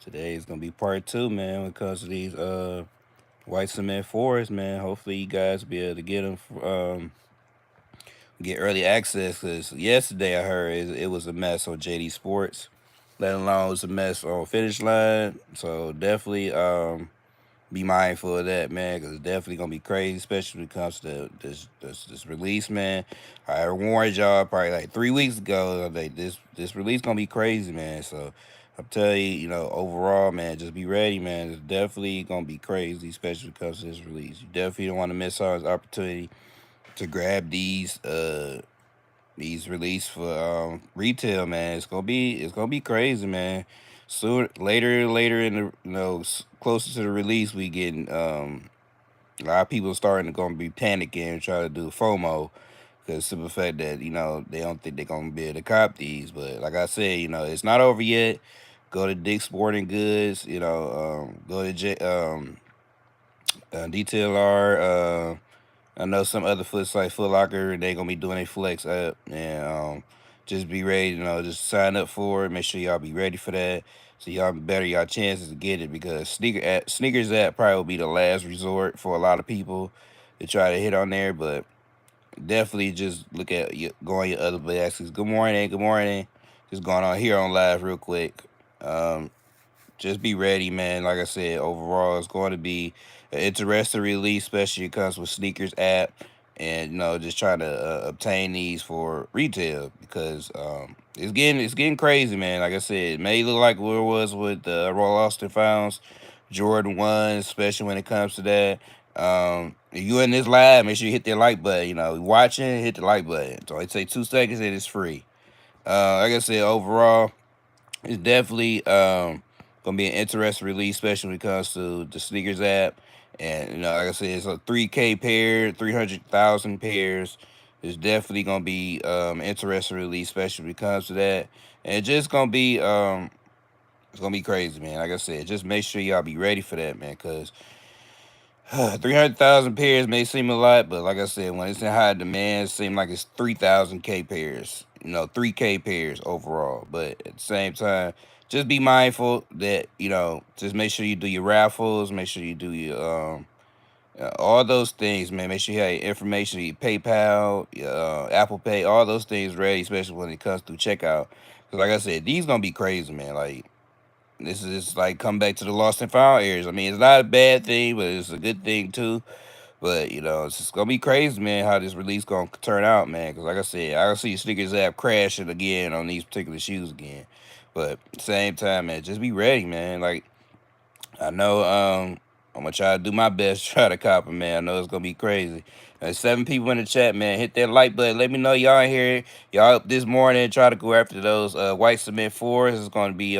Today is gonna be part two, man, when it comes to these white cement fours, man. Hopefully you guys be able to get them, get early access. Cause yesterday I heard it was a mess on JD Sports, let alone it was a mess on Finish Line. So definitely be mindful of that, man, because it's definitely gonna be crazy, especially when it comes to this release, man. I warned y'all probably like 3 weeks ago. Like this release gonna be crazy, man. So I'm telling you, overall, man, just be ready, man. It's definitely gonna be crazy, especially because of this release. You definitely don't want to miss out on this opportunity to grab these release for retail, man. It's gonna be crazy, man. Soon later in the closer to the release, we getting a lot of people starting to gonna be panicking and try to do FOMO because simple fact that they don't think they're gonna be able to cop these. But like I said, it's not over yet. Go to Dick's Sporting Goods. Go to DTLR. I know some other flex like Foot Locker, they gonna be doing a flex up, and just be ready. Just sign up for it. Make sure y'all be ready for that, so y'all better y'all chances to get it because sneakers app probably will be the last resort for a lot of people to try to hit on there. But definitely just look at go on your other baskets. Good morning, good morning. Just going on here on live real quick. Um, just be ready, man. Like I said, overall, it's going to be an interesting release, especially it comes with sneakers app, and just trying to obtain these for retail because it's getting crazy, man. Like I said, it may look like what it was with the Royal Austin Founds, Jordan ones, especially when it comes to that. If you in this live, make sure you hit that like button. Watching, hit the like button. So it take 2 seconds and it's free. Like I said, overall. It's definitely gonna be an interesting release, especially when it comes to the sneakers app. And like I said, it's a 3K pair, 300,000 pairs. It's definitely gonna be interesting release, especially when it comes to that. And it's just gonna be it's gonna be crazy, man. Like I said, just make sure y'all be ready for that, man, because 300,000 pairs may seem a lot, but like I said, when it's in high demand, it seems like it's 3,000K pairs, 3K pairs overall. But at the same time, just be mindful that, just make sure you do your raffles, make sure you do your, all those things, man. Make sure you have your information, your PayPal, your Apple Pay, all those things ready, especially when it comes through checkout. Because like I said, these going to be crazy, man. Like, this is just like come back to the lost and found areas. I mean, it's not a bad thing, but it's a good thing too. But it's just gonna be crazy, man. How this release gonna turn out, man. Because like I said, I see sneakers app crashing again on these particular shoes again. But at the same time, man, just be ready, man. Like I know, I'm gonna try to do my best, to try to cop it, man. I know it's gonna be crazy. There's 7 people in the chat, man. Hit that like button. Let me know y'all in here. Y'all up this morning. Try to go after those white cement fours. It's gonna be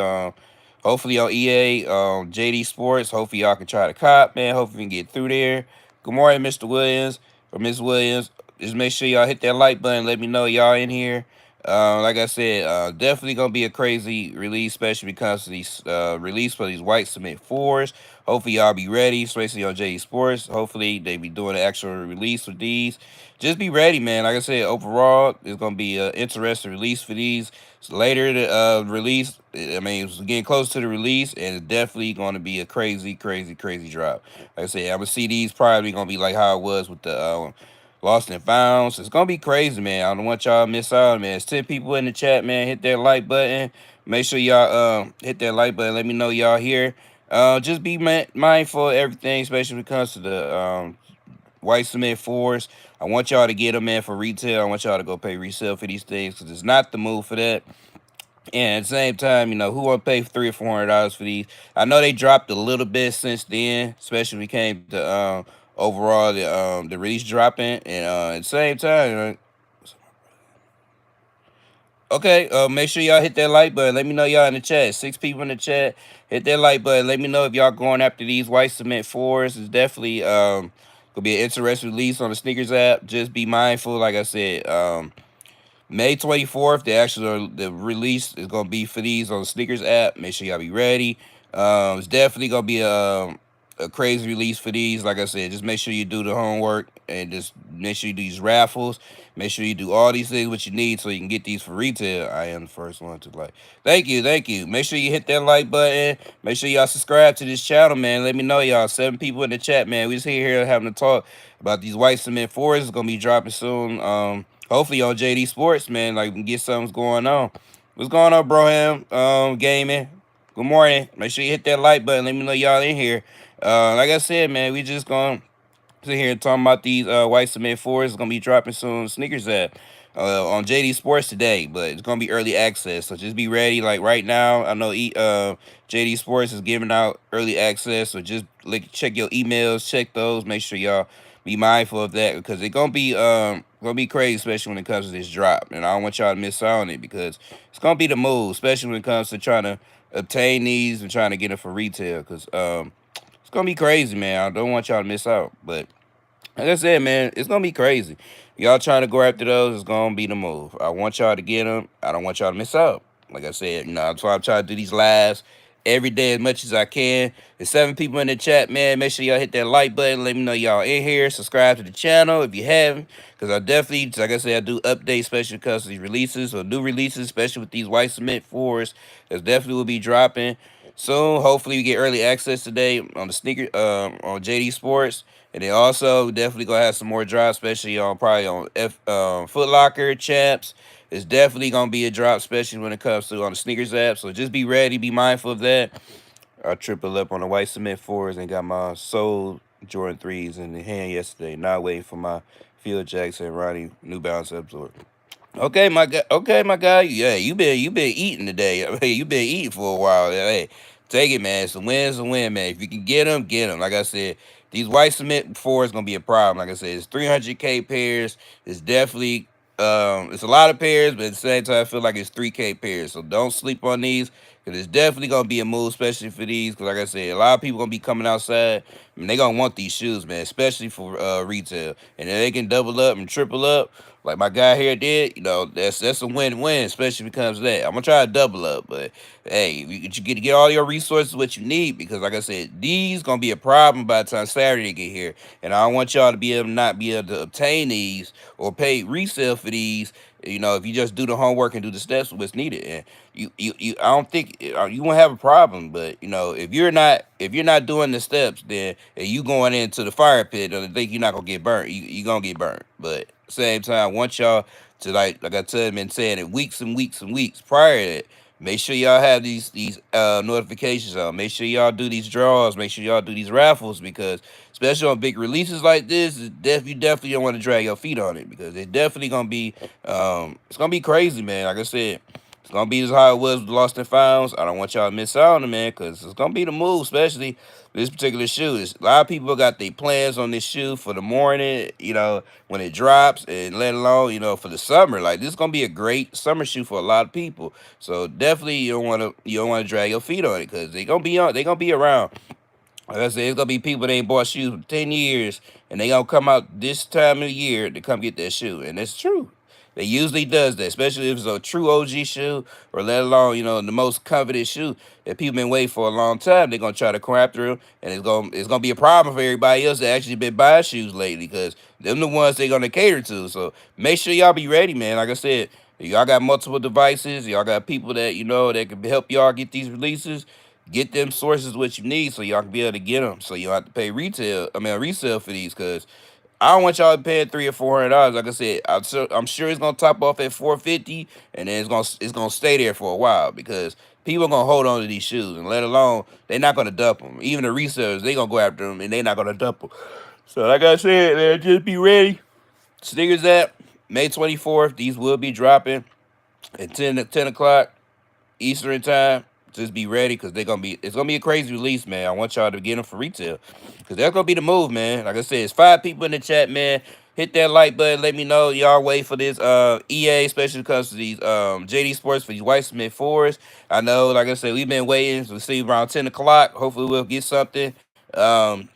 hopefully on EA, JD Sports. Hopefully y'all can try to cop, man. Hopefully we can get through there. Good morning, Mr. Williams or Miss Williams. Just make sure y'all hit that like button. Let me know y'all in here. Like I said, definitely gonna be a crazy release, especially because of these release for these white cement fours. Hopefully y'all be ready, especially on JD Sports. Hopefully they be doing an actual release with these. Just be ready, man. Like I said, overall, it's gonna be an interesting release for these. So later the release, I mean, it's getting close to the release, and it's definitely gonna be a crazy, crazy, crazy drop. Like I said, I'm gonna see these probably gonna be like how it was with the Lost and Found. So it's gonna be crazy, man. I don't want y'all to miss out, man. It's 10 people in the chat, man. Hit that like button. Make sure y'all hit that like button. Let me know y'all here. Just be mindful of everything, especially when it comes to the white cement fours. I want y'all to get them, man, for retail. I want y'all to go pay resale for these things because it's not the move for that. And at the same time, who want to pay $300 or $400 for these? I know they dropped a little bit since then, especially when it came to overall the release dropping. And at the same time, okay, make sure y'all hit that like button. Let me know y'all in the chat. 6 people in the chat. Hit that like button. Let me know if y'all going after these white cement fours. It's definitely gonna be an interesting release on the sneakers app. Just be mindful, like I said. May 24th, the release is gonna be for these on the sneakers app. Make sure y'all be ready. It's definitely gonna be a a crazy release for these. Like I said, just make sure you do the homework and just make sure you do these raffles. Make sure you do all these things what you need so you can get these for retail. I am the first one to like. Thank you, thank you. Make sure you hit that like button. Make sure y'all subscribe to this channel, man. Let me know, y'all. 7 people in the chat, man. We just here having a talk about these white cement fours. It's gonna be dropping soon. Hopefully on JD Sports, man. Like we can get something going on. What's going on, Broham? Gaming. Good morning. Make sure you hit that like button. Let me know y'all in here. Like I said, man, we just gonna sit here and talking about these white cement fours. It's gonna be dropping soon. Sneakers app on JD Sports today, but it's gonna be early access. So just be ready. Like right now, I know JD Sports is giving out early access. So just check your emails, check those. Make sure y'all be mindful of that because it's gonna be crazy, especially when it comes to this drop. And I don't want y'all to miss out on it because it's gonna be the move, especially when it comes to trying to obtain these and trying to get them for retail. Because it's gonna be crazy, man. I don't want y'all to miss out. But like I said, man, it's gonna be crazy. Y'all trying to go after those, it's gonna be the move. I want y'all to get them. I don't want y'all to miss out. Like I said, that's why I'm trying to do these lives every day as much as I can. There's 7 people in the chat, man. Make sure y'all hit that like button. Let me know y'all in here. Subscribe to the channel if you haven't. Because I definitely, like I said, I do updates, especially because of these releases or new releases, especially with these white cement fours. That definitely will be dropping soon. Hopefully we get early access today on the sneaker on JD Sports. And then also definitely gonna have some more drops, especially on probably on Foot Locker, Champs. It's definitely gonna be a drop, especially when it comes to on the sneakers app. So just be ready, be mindful of that. I triple up on the white cement fours and got my Soul Jordan 3s in the hand yesterday. Now waiting for my Phil Jackson, Ronnie New Balance Absorb. Okay, my guy. Okay, my guy. Yeah, you been eating today. You been eating for a while. Hey, take it, man. It's a win, it's a win, man. If you can get them, get them. Like I said, these white cement four is gonna be a problem. Like I said, it's 300K pairs. It's definitely it's a lot of pairs, but at the same time, I feel like it's 3K pairs. So don't sleep on these. Cause it's definitely gonna be a move, especially for these. Cause like I said, a lot of people gonna be coming outside. I mean, they gonna want these shoes, man, especially for retail. And if they can double up and triple up, like my guy here did, that's a win-win, especially because of that. I'm gonna try to double up, but hey, you get all your resources what you need because, like I said, these gonna be a problem by the time Saturday get here, and I don't want y'all to be able to not be able to obtain these or pay resale for these. If you just do the homework and do the steps what's needed, and I don't think you won't have a problem. But if you're not doing the steps, then and you going into the fire pit, I think you're not gonna get burnt. You gonna get burnt. But same time, I want y'all to like I told been saying it weeks and weeks and weeks prior to that. Make sure y'all have these notifications on. Make sure y'all do these draws. Make sure y'all do these raffles because especially on big releases like this, you definitely don't want to drag your feet on it because it's definitely gonna be it's gonna be crazy, man. Like I said, it's gonna be just how it was with Lost and Founds. I don't want y'all to miss out on it, man, because it's gonna be the move, especially this particular shoe. A lot of people got their plans on this shoe for the morning, when it drops, and let alone, for the summer. Like this is gonna be a great summer shoe for a lot of people. So definitely you don't wanna drag your feet on it because they gonna be around. Like I said, it's gonna be people that ain't bought shoes for 10 years and they gonna come out this time of the year to come get that shoe. And that's true. They usually does that, especially if it's a true OG shoe or let alone, the most coveted shoe that people been waiting for a long time. They're gonna try to crap through and it's gonna be a problem for everybody else that actually been buying shoes lately because them the ones they gonna cater to. So make sure y'all be ready, man. Like I said, y'all got multiple devices, y'all got people that that can help y'all get these releases. Get them sources what you need so y'all can be able to get them. So you don't have to pay resale for these because I don't want y'all paying $300 or $400. Like I said, I'm sure it's gonna top off at 450, and then it's gonna stay there for a while because people are gonna hold on to these shoes, and let alone they're not gonna dump them. Even the resellers, they gonna go after them, and they're not gonna dump them. So like I said, man, just be ready. Sneakers app, May 24th. These will be dropping at 10 o'clock Eastern time. Just be ready because it's gonna be a crazy release, man. I want y'all to get them for retail because that's gonna be the move, man. Like I said, it's 5 people in the chat, man. Hit that like button. Let me know y'all wait for this EA, especially because of these JD Sports for these white cement fours. I know, like I said, we've been waiting. So we see around 10 o'clock. Hopefully we'll get something. Like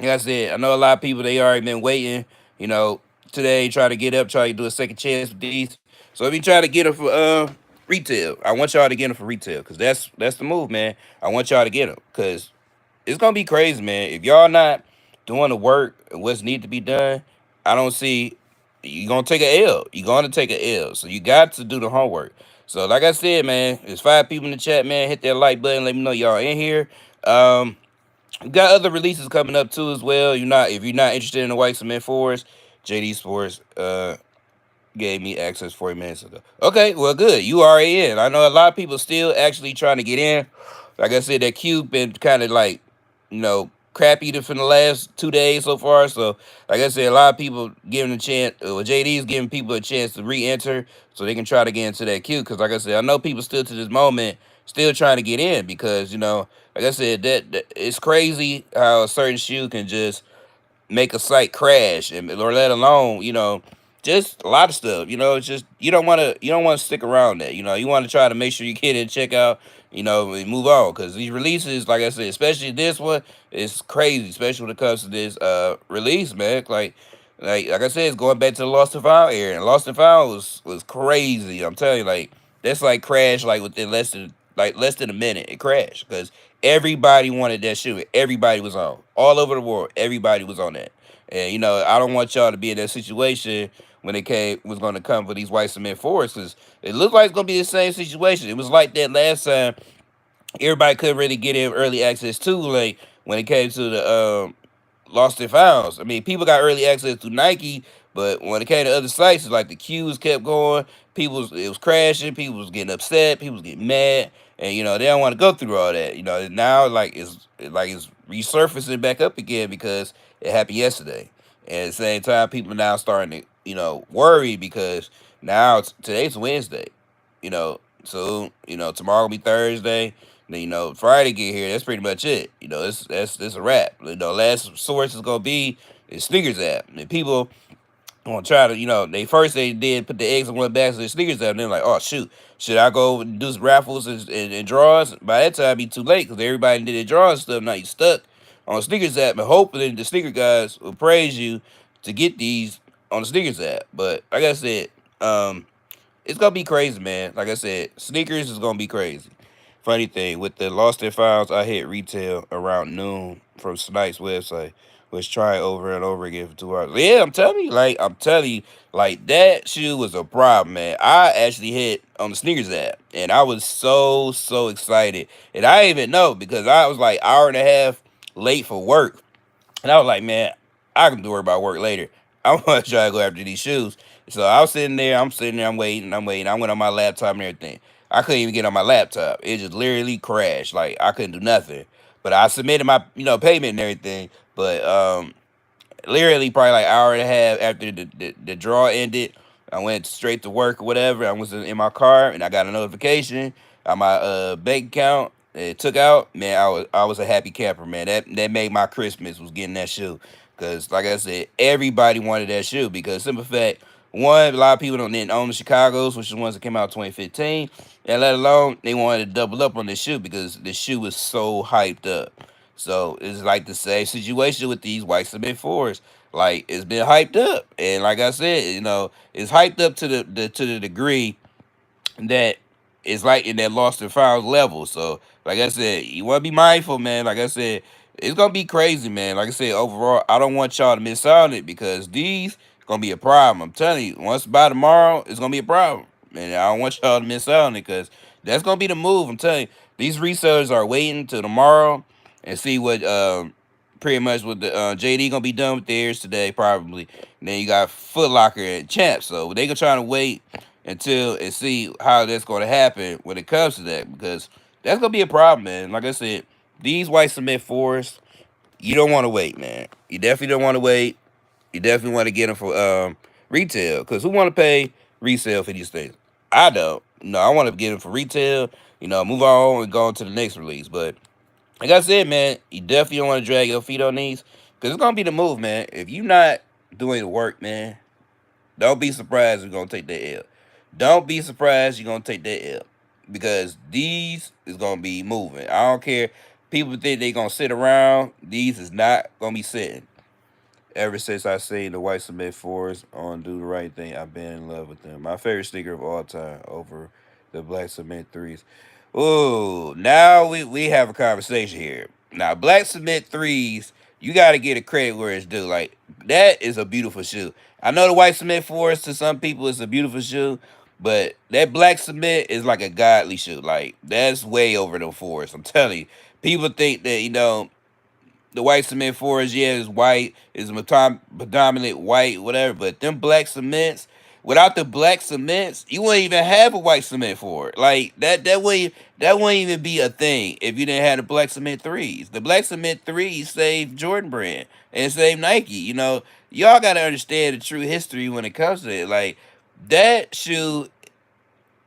I said, I know a lot of people they already been waiting. Today try to get up, try to do a second chance with these. So if you try to get them for retail, I want y'all to get them for retail because that's the move, man. I want y'all to get them because it's gonna be crazy, man. If y'all not doing the work and what's need to be done, I don't see you gonna take a L. You gonna take a L. So you got to do the homework. So like I said, man, there's 5 people in the chat, man. Hit that like button. Let me know y'all in here. Um, we got other releases coming up too as well. You're not if you're not interested in the White Cement Forest, JD Sports gave me access 40 minutes ago. Okay, well, good. You already in. I know a lot of people still actually trying to get in. Like I said, that queue been kind of like, crappy for the last 2 days so far. So, like I said, a lot of people giving a chance. Well, JD's giving people a chance to re-enter so they can try to get into that queue. Because, like I said, I know people still to this moment still trying to get in because like I said, that it's crazy how a certain shoe can just make a site crash and or let alone just a lot of stuff. It's just you don't want to stick around that. You want to try to make sure you get in, check out, and move on because these releases, like I said, especially this one, is crazy, especially when it comes to this release, man. Like I said, it's going back to the Lost and Found area, and Lost and Found was crazy. I'm telling you, like that's like crashed like within less than a minute. It crashed because everybody wanted that shoe. Everybody was on all over the world. Everybody was on that, and I don't want y'all to be in that situation when it was going to come for these White Cement Forests because it looked like it's going to be the same situation. It was like that last time. Everybody couldn't really get in early access too late when it came to the Lost and Founds. I mean, people got early access through Nike, but when it came to other sites, it's like the queues kept going. It was crashing. People was getting upset. People was getting mad, and they don't want to go through all that. Now it's resurfacing back up again because it happened yesterday. And at the same time, people now starting to worry because today's Wednesday. Tomorrow will be Thursday. Then Friday get here. That's pretty much it. That's a wrap. Last source is gonna be is sneakers app. And people gonna try to they did put the eggs in one basket of the sneakers app. And they're like, oh shoot, should I go and do some raffles and draws? By that time, it'd be too late because everybody did their draws and stuff. Now you stuck on sneakers app and hoping the sneaker guys will praise you to get these on the sneakers app. But like I said, um, it's gonna be crazy, man. Like I said, sneakers is gonna be crazy. Funny thing with the Lost and Files, I hit retail around noon from Snipes website. Was try over and over again for 2 hours. Yeah, I'm telling you, like that shoe was a problem, man. I actually hit on the sneakers app, and I was so excited, and I didn't even know because I was like hour and a half late for work, and I was like, man, I can worry about work later. I want to try to go after these shoes. So I was sitting there, I'm waiting, I went on my laptop and everything. I couldn't even get on my laptop. It just literally crashed. Like I couldn't do nothing. But I submitted my, payment and everything. But literally probably like hour and a half after the draw ended, I went straight to work or whatever. I was in my car and I got a notification on my bank account. It took out, man. I was a happy camper, man. That made my Christmas was getting that shoe. Cause like I said, everybody wanted that shoe because simple fact, one, a lot of people didn't own the Chicago's, which is the ones that came out in 2015, and let alone they wanted to double up on the shoe because the shoe was so hyped up. So it's like the same situation with these White Cement fours. Like it's been hyped up, and like I said, it's hyped up to the degree that it's like in that lost and found level. So, like I said, you want to be mindful, man. Like I said, it's gonna be crazy, man. Like I said, overall, I don't want y'all to miss out on it because these gonna be a problem. I'm telling you, once by tomorrow, it's gonna be a problem, and I don't want y'all to miss out on it because that's gonna be the move. I'm telling you, these resellers are waiting till tomorrow and see what pretty much what the JD gonna be done with theirs today, probably. And then you got Foot Locker and Champ, so they gonna try to wait until and see how that's going to happen when it comes to that because that's going to be a problem, man. Like I said, these White Cement fours, you don't want to wait, man. You definitely don't want to wait. You definitely want to get them for retail because who want to pay resale for these things? I don't. No, I want to get them for retail. Move on and go on to the next release. But like I said, man, you definitely don't want to drag your feet on these because it's gonna be the move, man. If you not doing the work, man, don't be surprised you're gonna take that L. Don't be surprised you're gonna take that L. Because these is gonna be moving. I don't care. People think they gonna sit around. These is not gonna be sitting. Ever since I seen the White Cement fours on Do the Right Thing, I've been in love with them. My favorite sneaker of all time over the Black Cement threes. Ooh, now we have a conversation here. Now, Black Cement threes, you got to get a credit where it's due. Like that is a beautiful shoe. I know the White Cement fours to some people is a beautiful shoe, but that Black Cement is like a godly shoe. Like that's way over the fours. I'm telling you, people think that the white cement forest, yeah, is white, is predominant white, whatever. But them black cements, without the black cements, you wouldn't even have a white cement for it. Like that wouldn't even be a thing if you didn't have the black cement threes. The black cement threes saved Jordan Brand and saved Nike. Y'all gotta understand the true history when it comes to it. Like that shoe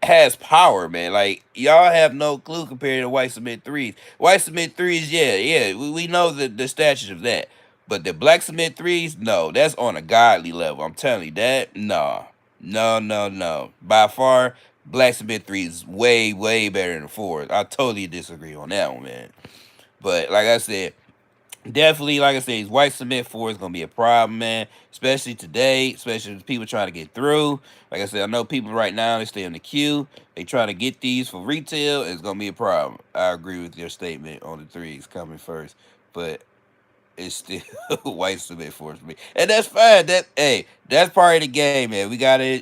has power, man. Like y'all have no clue compared to white cement threes. White cement threes, yeah, yeah, we know the status of that. But the black cement threes, no, that's on a godly level. I'm telling you that, no, no, no, no. By far, black cement threes is way, way better than the fours. I totally disagree on that one, man. But like I said, definitely, like I said, these white cement four is gonna be a problem, man. Especially today, especially with people trying to get through. Like I said, I know people right now they stay in the queue. They trying to get these for retail. It's gonna be a problem. I agree with your statement on the threes coming first, but it's still white cement for me, and that's fine. That's part of the game, man. We gotta,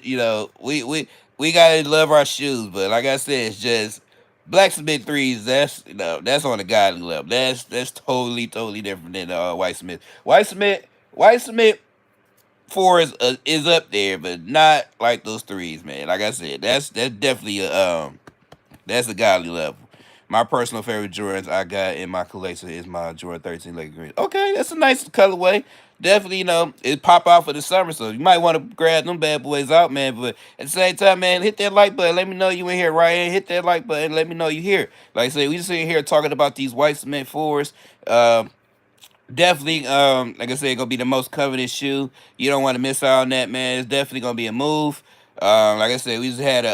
we gotta love our shoes, but like I said, it's just black cement threes. That's on a godly level. That's totally totally different than white cement. White cement four is up there, but not like those threes, man. Like I said, that's definitely that's a godly level. My personal favorite Jordans I got in my collection is my Jordan 13 Lake Green. Okay, that's a nice colorway. Definitely, it pop out for the summer, so you might want to grab them bad boys out, man. But at the same time, man, hit that like button. Let me know you in here, Ryan. Hit that like button. Let me know you here. Like I said, we just sitting here talking about these white cement fours. Definitely, like I said, gonna be the most coveted shoe. You don't want to miss out on that, man. It's definitely gonna be a move. Like I said, we just had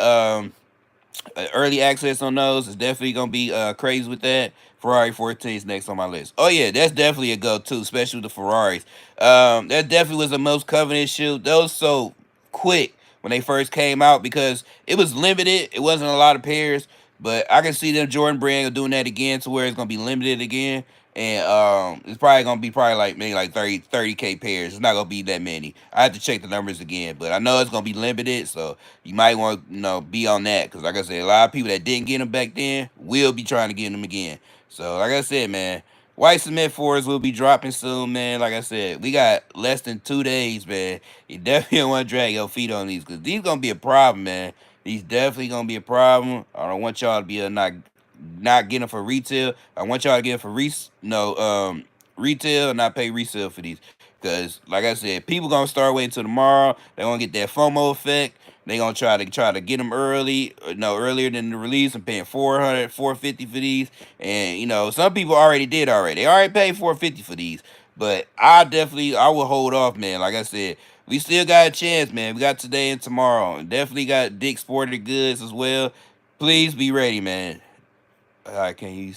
early access on those. Is definitely gonna be crazy with that. Ferrari 14 is next on my list. Oh yeah, that's definitely a go to, especially with the Ferraris. That definitely was the most coveted shoe. Those so quick when they first came out because it was limited. It wasn't a lot of pairs, but I can see them Jordan Brand doing that again to where it's gonna be limited again. And it's probably gonna be probably like maybe like 30K pairs. It's not gonna be that many. I have to check the numbers again, but I know it's gonna be limited, so you might want to be on that because, like I said, a lot of people that didn't get them back then will be trying to get them again. So, like I said, man, white cement fours will be dropping soon, man. Like I said, we got less than 2 days, man. You definitely don't want to drag your feet on these because these gonna be a problem, man. These definitely gonna be a problem. I don't want y'all to be not getting them for retail. I want y'all to get them for retail and not pay resale for these. Cause like I said, people gonna start waiting till tomorrow. They gonna get that FOMO effect. They gonna try to get them early, earlier than the release and paying 400, 450 for these. And some people already did already. They already paid 450 for these. But I will hold off, man. Like I said, we still got a chance, man. We got today and tomorrow. And definitely got Dick Sported Goods as well. Please be ready, man. Can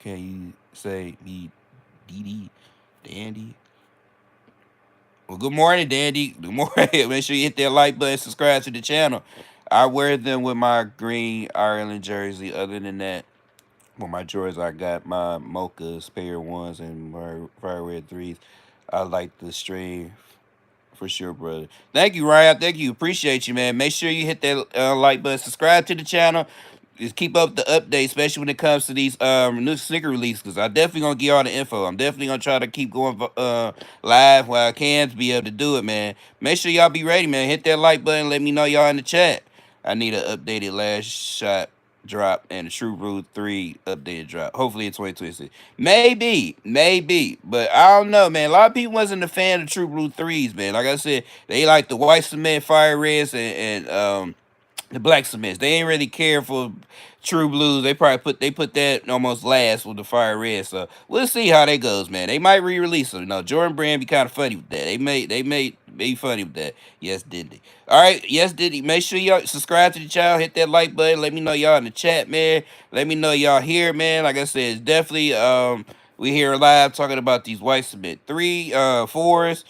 you say me, DD, Dandy? Well, good morning, Dandy. Good morning. Make sure you hit that like button, subscribe to the channel. I wear them with my green Ireland jersey. Other than that, with my drawers, I got my mochas, pair ones, and my fire red threes. I like the string for sure, brother. Thank you, Ryan. Thank you. Appreciate you, man. Make sure you hit that like button, subscribe to the channel. Just keep up the updates, especially when it comes to these new sneaker releases. Cause I definitely gonna get all the info. I'm definitely gonna try to keep going live while I can to be able to do it, man. Make sure y'all be ready, man. Hit that like button. Let me know y'all in the chat. I need an updated last shot drop and a True Blue 3 updated drop. Hopefully in 2026. Maybe. But I don't know, man. A lot of people wasn't a fan of True Blue 3s, man. Like I said, they like the white cement fire reds and the black cements. They ain't really care for True Blues. They probably put that almost last with the fire red. So we'll see how that goes, man. They might re-release them. Jordan Brand be kind of funny with that. They may be funny with that. Yes, did they? All right, yes, did he? Make sure y'all subscribe to the channel, hit that like button. Let me know y'all in the chat, man. Let me know y'all here, man. Like I said, it's definitely we here live talking about these white cement fours.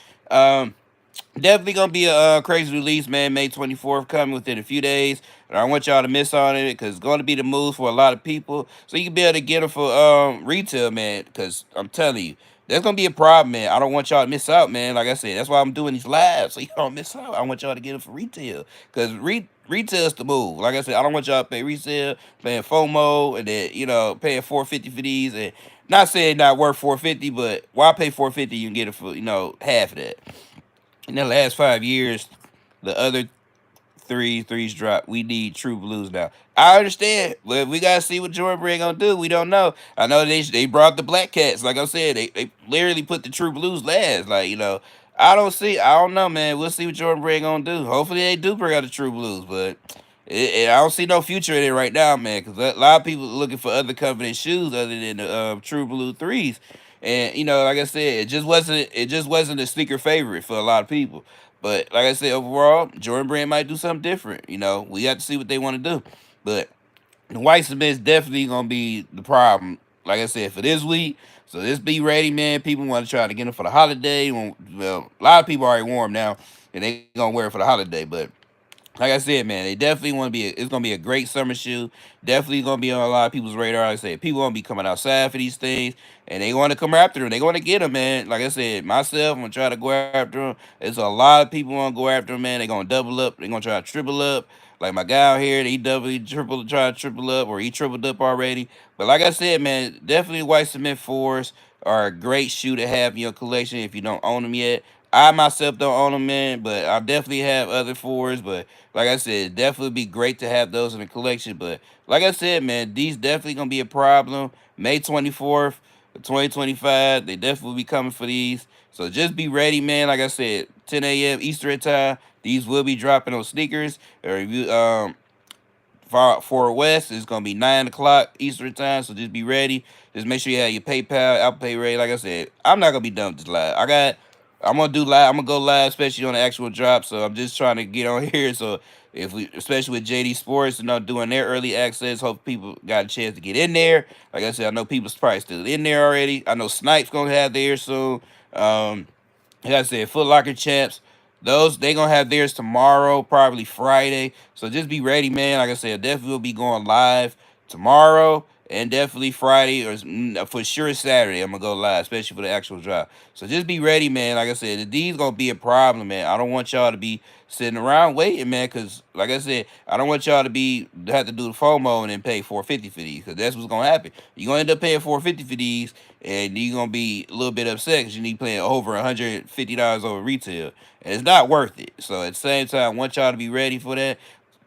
Definitely gonna be a crazy release, man. May 24th coming within a few days. but I don't want y'all to miss on it because it's going to be the move for a lot of people. So you can be able to get them for retail, man. Because I'm telling you, that's gonna be a problem, man. I don't want y'all to miss out, man. Like I said, that's why I'm doing these lives, so you don't miss out. I want y'all to get them for retail, cause retail's the move. Like I said, I don't want y'all to pay resale, paying FOMO, and then paying 450 for these. And not saying not worth 450, but why pay 450? You can get it for half of that. In the last 5 years, the other threes drop. We need true blues now. I understand, but we gotta see what Jordan Brand gonna do. We don't know. I know they brought the Black Cats. Like I said, they literally put the true blues last. Like I don't see. I don't know, man. We'll see what Jordan Brand gonna do. Hopefully they do bring out the true blues, but I don't see no future in it right now, man. Because a lot of people are looking for other confident shoes other than the true blue threes. And like I said, it just wasn't a sneaker favorite for a lot of people. But like I said, overall, Jordan Brand might do something different. We got to see what they want to do. But the white cement's definitely gonna be the problem. Like I said, for this week. So just be ready, man. People want to try to get them for the holiday. Well, a lot of people already wore them now, and they gonna wear it for the holiday. But like I said, man, they definitely want to be. It's gonna be a great summer shoe. Definitely gonna be on a lot of people's radar. Like I said, people gonna be coming outside for these things, and they want to come after them. They want to get them, man. Like I said, myself, I'm gonna try to go after them. There's a lot of people want to go after them, man. They gonna double up. They gonna try to triple up. Like my guy out here, he try to triple up, or he tripled up already. But like I said, man, definitely white cement fours are a great shoe to have in your collection if you don't own them yet. I myself don't own them, man, but I definitely have other fours. But like I said, definitely be great to have those in the collection. But like I said, man, these definitely gonna be a problem. May 24th, 2025, they definitely be coming for these. So just be ready, man. Like I said, 10 a.m. Eastern time. These will be dropping on sneakers. Or if you for West, it's gonna be 9 o'clock Eastern time. So just be ready. Just make sure you have your PayPal, Apple Pay ready. Like I said, I'm not gonna be done with this live. I'm gonna do live. I'm gonna go live, especially on the actual drop. So I'm just trying to get on here. So if we, especially with JD Sports, doing their early access, hope people got a chance to get in there. Like I said, I know people's probably still in there already. I know Snipes gonna have theirs soon. Like I said, Foot Locker champs. Those they gonna have theirs tomorrow, probably Friday. So just be ready, man. Like I said, definitely will be going live tomorrow and definitely Friday or for sure Saturday. I'm gonna go live, especially for the actual drop. So just be ready, man. Like I said, the D's gonna be a problem, man. I don't want y'all to be sitting around waiting, man. Cause like I said, I don't want y'all to have to do the FOMO and then pay 450 for these. Cause that's what's gonna happen. You're gonna end up paying 450 for these, and you're gonna be a little bit upset because you need paying over $150 over retail, and it's not worth it. So at the same time, I want y'all to be ready for that.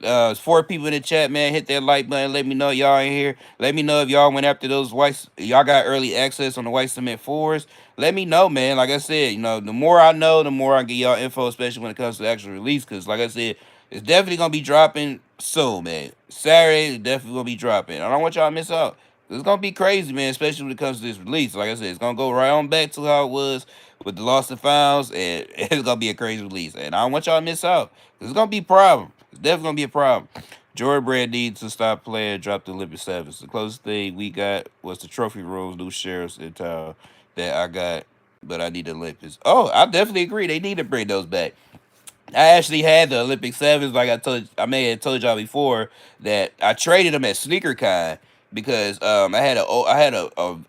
It's 4 people in the chat, man. Hit that like button. Let me know y'all in here. Let me know if y'all went after those whites. Y'all got early access on the white cement fours. Let me know, man. Like I said, the more I know, the more I get y'all info, especially when it comes to the actual release. Cause like I said, it's definitely gonna be dropping soon, man. Saturday is definitely gonna be dropping. I don't want y'all to miss out. It's gonna be crazy, man, especially when it comes to this release. Like I said, it's gonna go right on back to how it was with the Lost and Founds, and it's gonna be a crazy release. And I don't want y'all to miss out. It's gonna be a problem. It's definitely gonna be a problem. Jordan Brand needs to stop playing, drop the Olympic Sevens. The closest thing we got was the trophy rooms, new sheriffs in town that I got, but I need the Olympics. Oh, I definitely agree. They need to bring those back. I actually had the Olympic sevens, like I may have told y'all before that I traded them at SneakerCon because I had a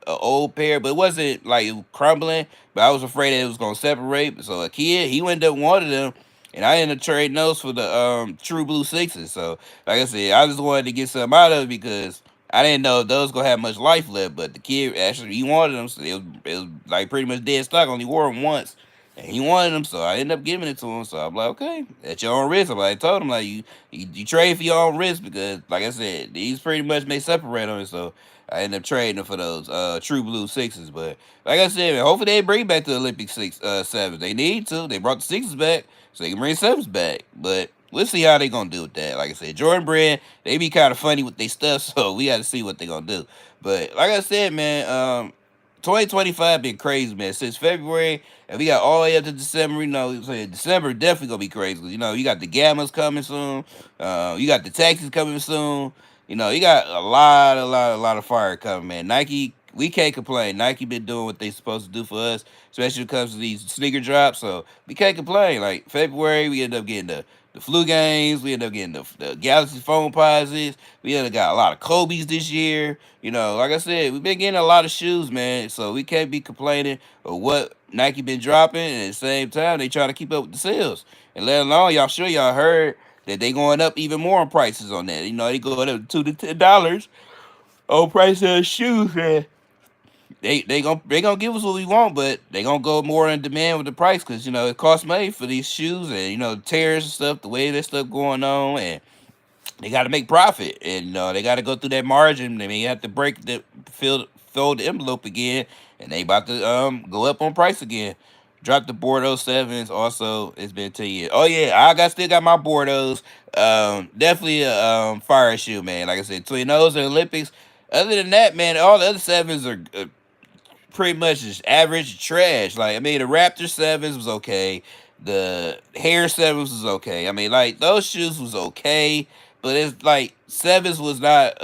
old pair, but it wasn't like it was crumbling, but I was afraid that it was gonna separate. So a kid, he ended up wanting them, and I ended up trading those for the True Blue sixes. So like I said, I just wanted to get something out of it because I didn't know if those gonna have much life left. But the kid actually he wanted them, so it was like pretty much dead stock. Only wore them once. And he wanted them, so I ended up giving it to him. So I'm like, okay, at your own risk. I told him like you trade for your own risk because, like I said, these pretty much may separate on it. So I ended up trading them for those True Blue sixes. But like I said, man, hopefully they bring back the Olympic sevens. They need to. They brought the sixes back, so they can bring sevens back. But we'll see how they gonna do with that. Like I said, Jordan Brand, they be kind of funny with their stuff, so we got to see what they gonna do. But like I said, man, 2025 been crazy, man. Since February, and we got all the way up to December. December definitely gonna be crazy. 'Cause, you got the Gammas coming soon. You got the taxis coming soon. You got a lot of fire coming, man. Nike, we can't complain. Nike been doing what they supposed to do for us, especially when it comes to these sneaker drops. So we can't complain. Like February, we end up getting the flu games. We ended up getting the Galaxy phone posits. We ended up got a lot of Kobe's this year. You know, like I said, we've been getting a lot of shoes, man. So we can't be complaining of what Nike been dropping. And at the same time, they try to keep up with the sales. And let alone, y'all sure y'all heard that they going up even more on prices on that. You know, they going up $2 to $10 on price of shoes, man. They gonna give us what we want, but they gonna go more in demand with the price because you know it costs money for these shoes and you know tears and stuff, the way that stuff going on, and they got to make profit, and they got to go through that margin. I mean, you have to break the fill the envelope again, and they about to go up on price again. Drop the Bordeaux sevens. Also, it's been 10 years. Oh yeah, I got still got my Bordeaux. Definitely a fire shoe, man. Like I said, between those and Olympics. Other than that, man, all the other sevens are pretty much just average trash. Like I mean, the Raptor sevens was okay. The Hair sevens was okay. I mean, like those shoes was okay, but it's like sevens was not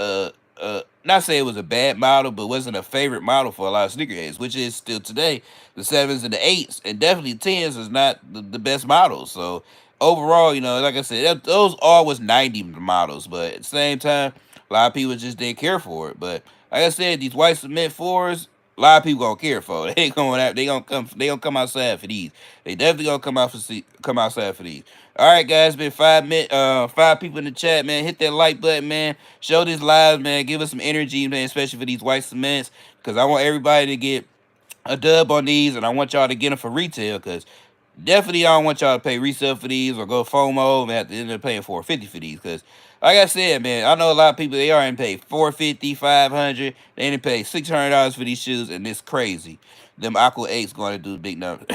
not say it was a bad model, but wasn't a favorite model for a lot of sneakerheads, which is still today. The sevens and the eights and definitely tens is not the best models. So overall, you know, like I said, those all was 90 models, but at the same time, a lot of people just didn't care for it. But like I said, these white cement fours, a lot of people gonna care for it. They ain't going out. They gonna come outside for these. They definitely gonna come outside for these. All right, guys. Been 5 minutes. 5 people in the chat, man. Hit that like button, man. Show this live, man. Give us some energy, man. Especially for these white cements, because I want everybody to get a dub on these, and I want y'all to get them for retail, because definitely I don't want y'all to pay resale for these or go FOMO and have to end up paying 450 for these, because like I said, man, I know a lot of people, they already pay 450, 500, they didn't pay $600 for these shoes, and it's crazy. Them Aqua 8s going to do big numbers.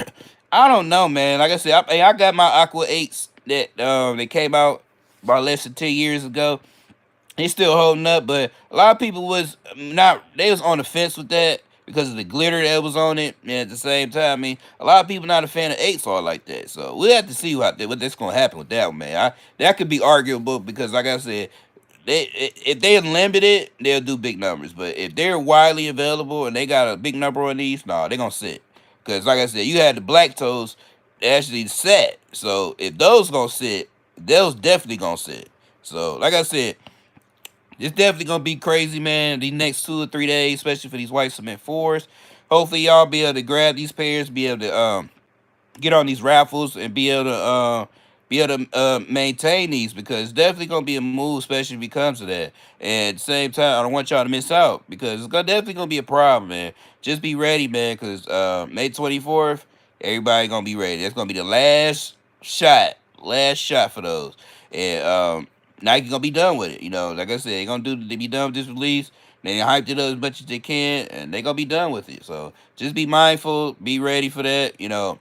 I don't know, man. Like I said, I got my Aqua 8s that they came out about less than 10 years ago. He's still holding up, but a lot of people was not. They was on the fence with that because of the glitter that was on it. And at the same time, I mean, a lot of people not a fan of eights all like that. So we'll have to see what that's gonna happen with that one, man. That could be arguable because, like I said, if they're limited, they'll do big numbers. But if they're widely available and they got a big number on these, no, they're gonna sit. Because like I said, you had the black toes actually set. So if those gonna sit, those definitely gonna sit. So like I said, it's definitely gonna be crazy, man. These next 2 or 3 days, especially for these white cement fours. Hopefully, y'all be able to grab these pairs, be able to get on these raffles, and be able to maintain these, because it's definitely gonna be a move, especially if it comes to that. And at the same time, I don't want y'all to miss out because definitely gonna be a problem, man. Just be ready, man, because May 24th, everybody gonna be ready. That's gonna be the last shot for those. And Nike gonna be done with it. You know, like I said, they be done with this release. They hyped it up as much as they can, and they gonna be done with it. So just be mindful, be ready for that. You know,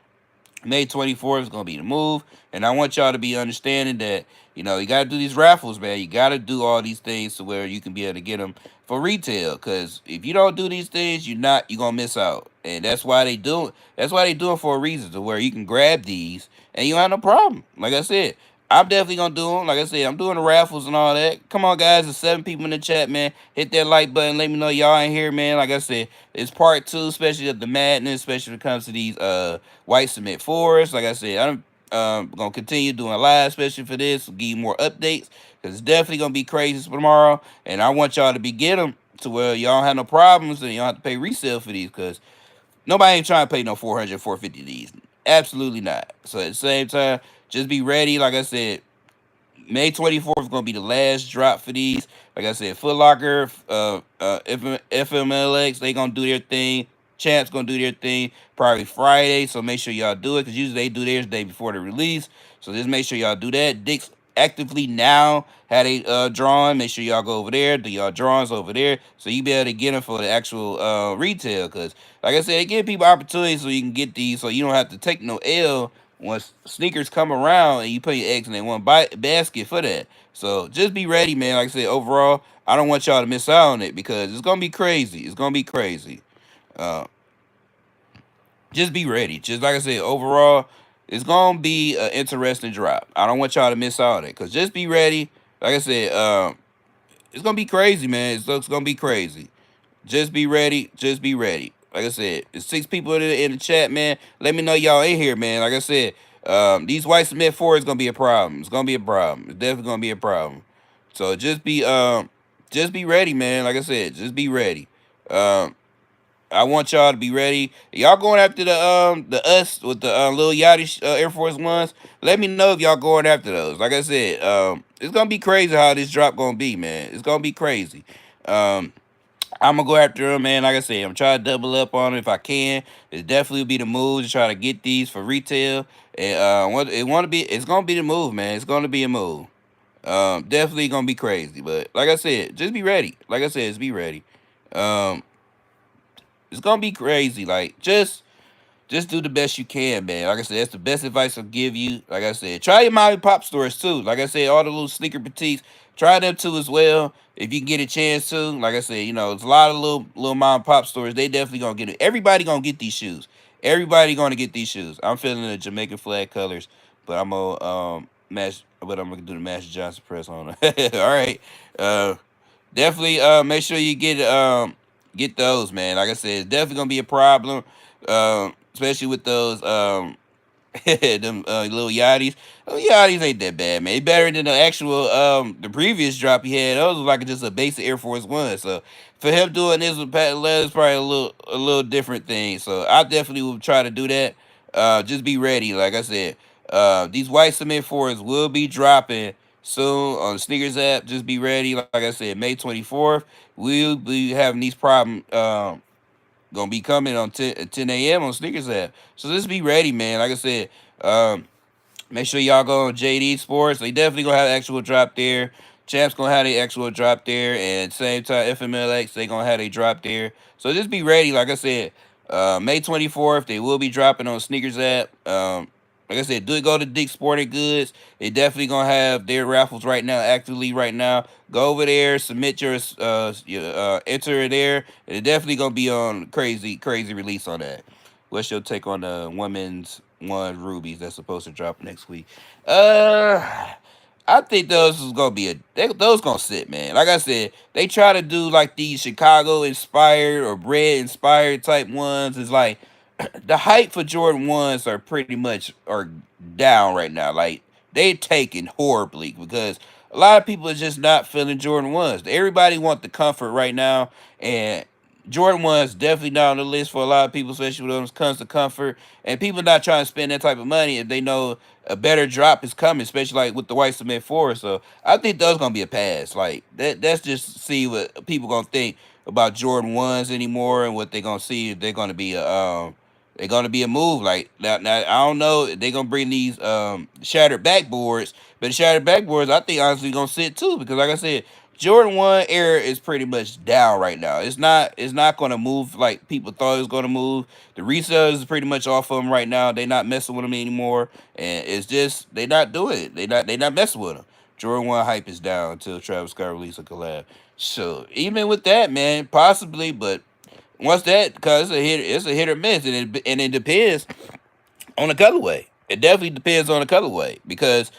May 24th is gonna be the move, and I want y'all to be understanding that you gotta do these raffles, man. You gotta do all these things to where you can be able to get them for retail. Cause if you don't do these things, you gonna miss out, and that's why they do it. That's why they do it for a reason, to where you can grab these and you don't have no problem. Like I said, I'm definitely gonna do them. Like I said, I'm doing the raffles and all that. Come on, guys. There's 7 people in the chat, man. Hit that like button. Let me know y'all in here, man. Like I said, it's part 2, especially of the madness, especially when it comes to these white cement fours. Like I said, I'm gonna continue doing live, especially for this. Give you more updates because it's definitely gonna be crazy for tomorrow. And I want y'all to be get them to where y'all don't have no problems and you don't have to pay resale for these, because nobody ain't trying to pay no 400, 450 these. Absolutely not. So at the same time, just be ready. Like I said, May 24th is gonna be the last drop for these. Like I said, Foot Locker, FMLX, they gonna do their thing. Champs gonna do their thing probably Friday, so make sure y'all do it, because usually they do theirs the day before the release. So just make sure y'all do that. Dick's actively now had a drawing. Make sure y'all go over there, do y'all drawings over there, so you be able to get them for the actual retail. Because like I said, they give people opportunities so you can get these, so you don't have to take no L once sneakers come around and you put your eggs in that one basket for that. So just be ready, man. Like I said, overall, I don't want y'all to miss out on it because it's gonna be crazy. It's gonna be crazy. Uh, just be ready. Just like I said, overall, it's gonna be an interesting drop. I don't want y'all to miss out on it, because just be ready. Like I said, it's gonna be crazy, man. It's gonna be crazy. Just be ready. Just be ready. Like I said, there's 6 people in the chat, man. Let me know y'all in here, man. Like I said, These white cement four is gonna be a problem. It's gonna be a problem. It's definitely gonna be a problem. So just be ready, man. Like I said, just be ready. Um, I want y'all to be ready. Y'all going after the us with the little Yachty Air Force Ones. Let me know if y'all going after those. Like I said, it's gonna be crazy how this drop gonna be, man. It's gonna be crazy. Um, I'm gonna go after them, man. Like I said, I'm trying to double up on it if I can. It definitely be the move to try to get these for retail. And it's gonna be the move, man. It's gonna be a move. Definitely gonna be crazy. But like I said, just be ready. Like I said, just be ready. Um, it's gonna be crazy. Like just do the best you can, man. Like I said, that's the best advice I'll give you. Like I said, try your mom and pop stores too. Like I said, all the little sneaker boutiques, try them too as well. If you can get a chance to. Like I said, there's a lot of little mom and pop stores. They definitely gonna get it. Everybody gonna get these shoes. Everybody gonna get these shoes. I'm feeling the Jamaican flag colors, but I'm gonna do the Master Johnson press on it. All right. Uh Definitely make sure you get those, man. Like I said, it's definitely gonna be a problem. Especially with those them little yachties. Oh, yachties ain't that bad, man. It's better than the actual the previous drop he had. Those was like just a basic Air Force One. So for him doing this with patent leather is probably a little different thing. So I definitely will try to do that. Just be ready. Like I said, these white cement fours will be dropping soon on the sneakers app. Just be ready. Like I said, May 24th, we'll be having these problems. Gonna be coming on 10 a.m. on sneakers app. So just be ready, man. Like I said, um, make sure y'all go on JD Sports. They definitely gonna have an actual drop there. Champs gonna have the actual drop there, and at the same time FMLX they gonna have a drop there. So just be ready. Like I said, May 24th they will be dropping on sneakers app. Like I said, do go to Dick Sporting Goods. They definitely gonna have their raffles right now, actively right now. Go over there, submit your enter there. It's definitely gonna be on crazy release on that. What's your take on the women's one rubies that's supposed to drop next week? Uh, I think those is gonna be those gonna sit, man. Like I said, they try to do like these Chicago inspired or bread inspired type ones. It's like the hype for Jordan ones are pretty much are down right now. Like they taken horribly because a lot of people are just not feeling Jordan ones. Everybody want the comfort right now, and Jordan ones definitely not on the list for a lot of people, especially when it comes to comfort. And people not trying to spend that type of money if they know a better drop is coming, especially like with the white cement four. So I think those gonna be a pass. Like that. That's just see what people gonna think about Jordan ones anymore, and what they gonna see if they're gonna be a move like now. I don't know if they're gonna bring these shattered backboards, but the shattered backboards I think honestly gonna sit too because like I said, Jordan One era is pretty much down right now. It's not gonna move like people thought it was gonna move. The resellers is pretty much off of them right now. They not messing with them anymore, and it's just they not doing it. They not messing with them. Jordan One hype is down until Travis Scott release a collab. So even with that, man, possibly, but once that, cause it's a hit or miss, and it depends on the colorway. It definitely depends on the colorway because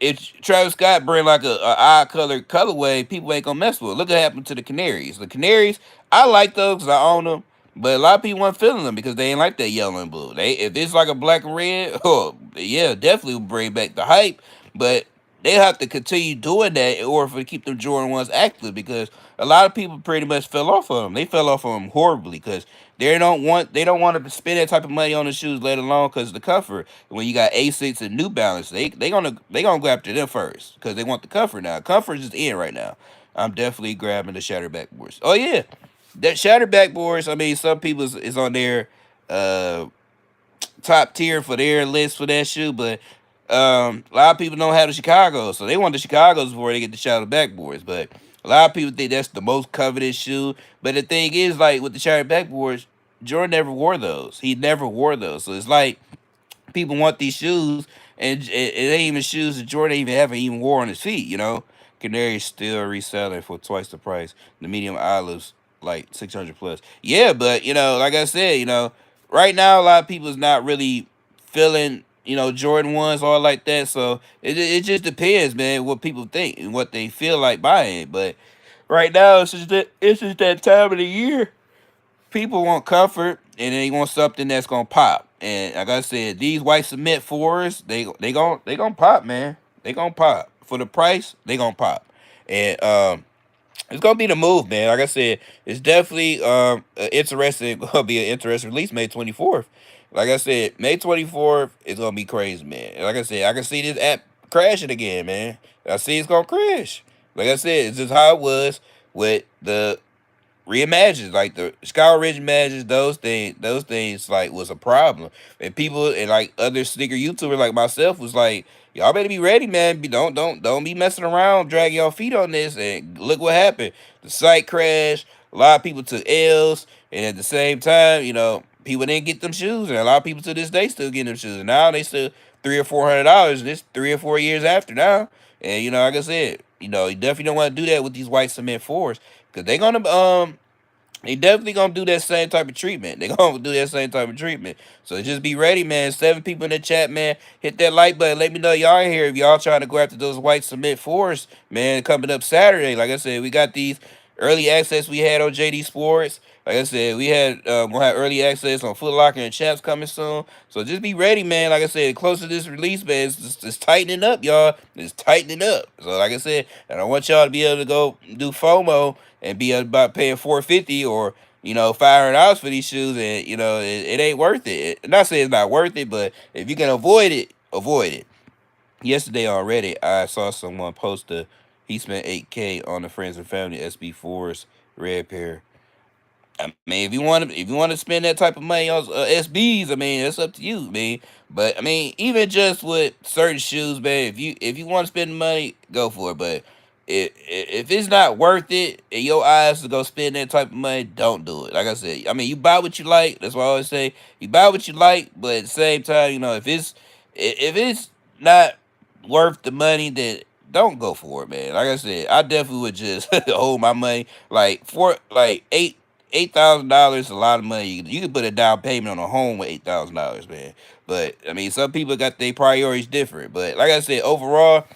if Travis Scott bring like a odd colored colorway, people ain't gonna mess with it. Look what happened to the Canaries. The Canaries, I like those because I own them, but a lot of people weren't feeling them because they ain't like that yellow and blue. They if it's like a black and red, oh yeah, definitely will bring back the hype. But they have to continue doing that in order for to keep them Jordan ones active because a lot of people pretty much fell off of them. They fell off of them horribly because they don't want to spend that type of money on the shoes, let alone because the comfort. When you got Asics and New Balance, they gonna go after them first because they want the comfort now. Comfort is in right now. I'm definitely grabbing the shattered backboards. Oh yeah, that shattered backboards. I mean, some people is on their uh top tier for their list for that shoe, but a lot of people don't have the Chicago, so they want the Chicago's before they get the shattered backboards. But a lot of people think that's the most coveted shoe. But the thing is, like with the shattered backboards, Jordan never wore those. He never wore those, so it's like people want these shoes, and it ain't even shoes that Jordan even haven't even wore on his feet. Canary still reselling for twice the price. The medium olives like 600 plus. Yeah, but like I said, right now a lot of people is not really feeling Jordan ones all like that. So it just depends, man, what people think and what they feel like buying. But right now it's just that time of the year. People want comfort and they want something that's gonna pop. And like I said, these white cement fours, they gonna pop, man. They gonna pop for the price. They gonna pop, and it's gonna be the move, man. Like I said, it's definitely interesting. Gonna be an interesting release May 24th. Like I said, May 24th is gonna be crazy, man. Like I said, I can see this app crashing again, man. I see it's gonna crash. Like I said, it's just how it was with the reimagines, like the Sky Ridge imagines, those things like was a problem. And people and like other sneaker YouTubers like myself was like, y'all better be ready, man. Don't be messing around, dragging your feet on this. And look what happened. The site crashed. A lot of people took L's, and at the same time, people didn't get them shoes, and a lot of people to this day still getting them shoes. And now they still $300 or $400. This 3 or 4 years after now, and like I said, you definitely don't want to do that with these white cement fours. Cause they definitely gonna do that same type of treatment. They gonna do that same type of treatment. So just be ready, man. 7 people in the chat, man. Hit that like button. Let me know y'all in here if y'all trying to go after those white cement fours, man. Coming up Saturday, like I said, we got these early access we had on JD Sports. Like I said, we had gonna have early access on Foot Locker and Chaps coming soon. So just be ready, man. Like I said, close to this release, man, it's tightening up, y'all. It's tightening up. So like I said, and I want y'all to be able to go do FOMO and be about paying 450 or $500 for these shoes, and it ain't worth it. Not saying it's not worth it, but if you can avoid it, avoid it. Yesterday on Reddit, I saw someone post he spent 8K on the friends and family SB4's red pair. I mean, if you want to spend that type of money on SBs, I mean, that's up to you, man. But I mean, even just with certain shoes, man, if you want to spend the money, go for it. But if it's not worth it in your eyes to go spend that type of money, don't do it. Like I said, I mean, you buy what you like. That's what I always say. You buy what you like, but at the same time, if it's not worth the money, then don't go for it, man. Like I said, I definitely would just hold my money. Like for like $8,000 is a lot of money. You can put a down payment on a home with $8,000, man. But I mean, some people got their priorities different. But like I said, overall,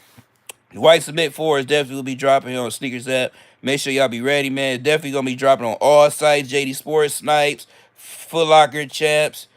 the White Cement 4 is definitely gonna be dropping here on Sneakers app. Make sure y'all be ready, man. It's definitely gonna be dropping on all sites: JD Sports, Snipes, Foot Locker, Chaps,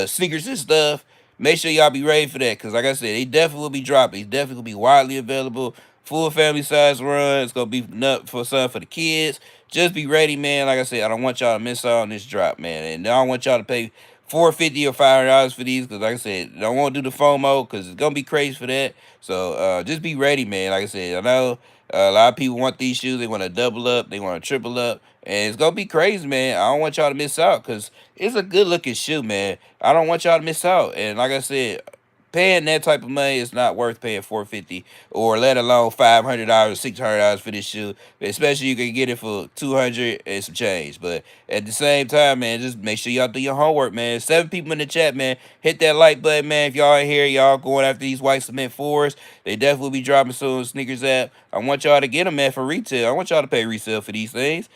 Sneakers and stuff. Make sure y'all be ready for that, cause like I said, they definitely will be dropping. It's definitely gonna be widely available. Full family size run. It's gonna be nut for some for the kids. Just be ready, man. Like I said, I don't want y'all to miss out on this drop, man. And I don't want y'all to pay $450 or $500 for these, because like I said, don't want to do the FOMO because it's gonna be crazy for that. So just be ready, man. Like I said, I know a lot of people want these shoes. They want to double up, they want to triple up, and it's gonna be crazy, man. I don't want y'all to miss out because it's a good looking shoe, man. I don't want y'all to miss out. And like I said, paying that type of money is not worth paying 450 or let alone $500, $600 for this shoe. Especially you can get it for 200 and some change. But at the same time, man, just make sure y'all do your homework, man. 7 people in the chat, man. Hit that like button, man. If y'all in here, y'all going after these white cement fours, they definitely be dropping soon. Sneakers app. I want y'all to get them, man, for retail. I want y'all to pay resale for these things.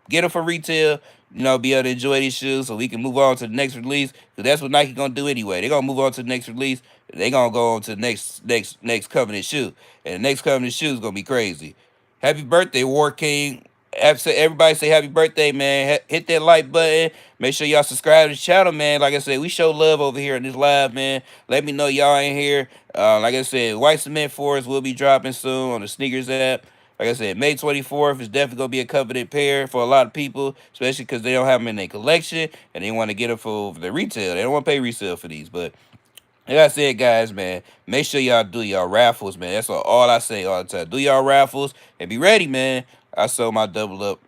Get them for retail, be able to enjoy these shoes so we can move on to the next release. Because that's what Nike gonna do anyway. They're gonna move on to the next release. They're gonna go on to the next Covenant shoe. And the next Covenant shoe is gonna be crazy. Happy birthday, War King. Everybody say happy birthday, man. Hit that like button. Make sure y'all subscribe to the channel, man. Like I said, we show love over here in this live, man. Let me know y'all in here. Like I said, White Cement 4s will be dropping soon on the Sneakers app. Like I said, May 24th is definitely going to be a coveted pair for a lot of people, especially because they don't have them in their collection and they want to get them for the retail. They don't want to pay resale for these. But like I said, guys, man, make sure y'all do y'all raffles, man. That's all I say all the time. Do y'all raffles and be ready, man. I sold my double up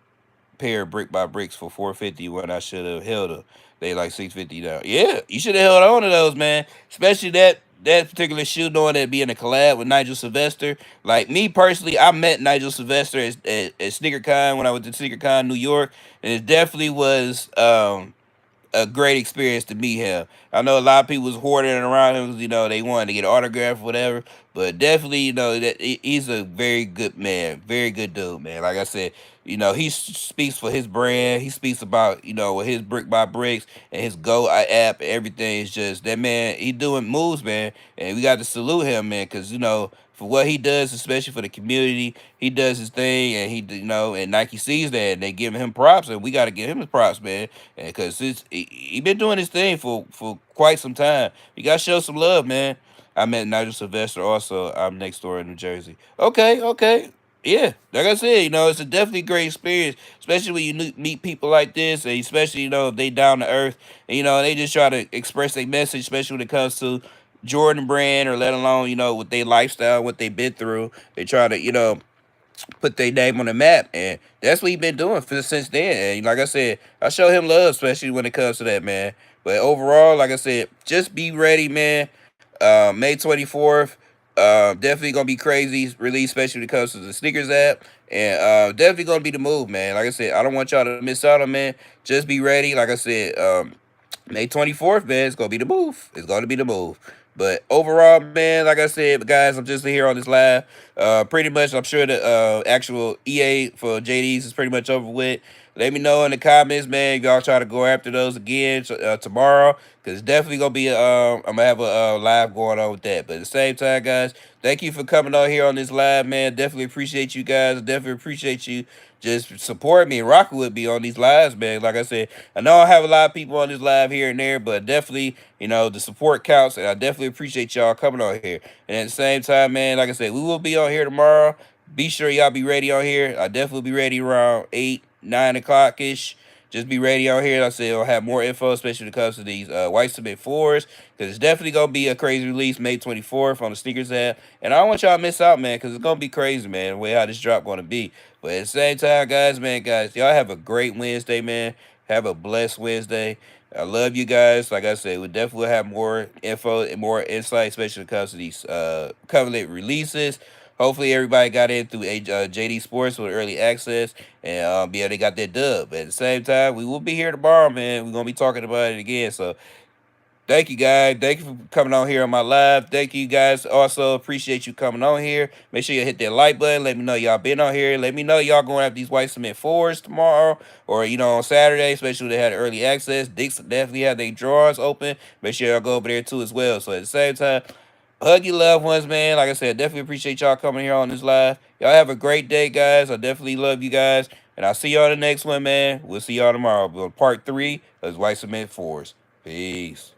pair brick by bricks for 450 when I should have held them. They like 650 now. Yeah, you should have held on to those, man. Especially that particular shoe, knowing that being a collab with Nigel Sylvester. Like me personally, I met Nigel Sylvester at SneakerCon when I went to SneakerCon New York, and it definitely was a great experience to meet him. I know a lot of people was hoarding around him, 'cause, they wanted to get an autograph or whatever. But definitely, that he's a very good man, very good dude, man. Like I said, he speaks for his brand. He speaks about, with his brick by bricks and his Go app and everything. Is just that man. He doing moves, man, and we got to salute him, man, because for what he does, especially for the community. He does his thing, and and Nike sees that, and they give him props, and we got to give him his props, man, because he been doing his thing for quite some time. You got to show some love, man. I met Nigel Sylvester also. I'm next door in New Jersey. Okay, okay. Yeah, like I said, it's a definitely great experience, especially when you meet people like this, and especially if they down to earth, and they just try to express their message, especially when it comes to Jordan brand, or let alone with their lifestyle, what they've been through. They try to put their name on the map, and that's what he been doing since then. And like I said, I show him love, especially when it comes to that, man. But overall, like I said, just be ready, man. May 24th, definitely gonna be crazy release, especially when it comes to the sneakers app, and definitely gonna be the move, man. Like I said, I don't want y'all to miss out on, man. Just be ready. Like I said, May 24th, man, it's gonna be the move. It's gonna be the move. But overall, man, like I said, guys, I'm just here on this live. Pretty much, I'm sure the actual EA for JDs is pretty much over with. Let me know in the comments, man, if y'all try to go after those again tomorrow, because it's definitely gonna be I'm gonna have a live going on with that. But at the same time, guys, thank you for coming on here on this live, man. Definitely appreciate you guys. Definitely appreciate you just support me and rocking with me on these lives, man. Like I said, I know I have a lot of people on this live here and there, but definitely, the support counts, and I definitely appreciate y'all coming on here. And at the same time, man, like I said, we will be on here tomorrow. Be sure y'all be ready on here. I definitely be ready around 8, 9 o'clock ish. Just be ready on here. Like I said, I'll have more info, especially when it comes to these White Cement 4s, because it's definitely going to be a crazy release May 24th on the sneakers app. And I don't want y'all to miss out, man, because it's going to be crazy, man, the way how this drop going to be. But at the same time, guys, y'all have a great Wednesday, man. Have a blessed Wednesday. I love you guys. Like I said, we definitely have more info and more insight, especially when it comes to these covenant releases. Hopefully, everybody got in through JD Sports with early access, and yeah, they got that dub. But at the same time, we will be here tomorrow, man. We're gonna be talking about it again. So thank you, guys. Thank you for coming on here on my live. Thank you, guys. Also, appreciate you coming on here. Make sure you hit that like button. Let me know y'all been on here. Let me know y'all going after these White Cement 4s tomorrow, or on Saturday, especially when they had early access. Dicks definitely have their drawers open. Make sure y'all go over there too as well. So at the same time, hug your loved ones, man. Like I said, definitely appreciate y'all coming here on this live. Y'all have a great day, guys. I definitely love you guys. And I'll see y'all in the next one, man. We'll see y'all tomorrow on part 3 of White Cement 4s. Peace.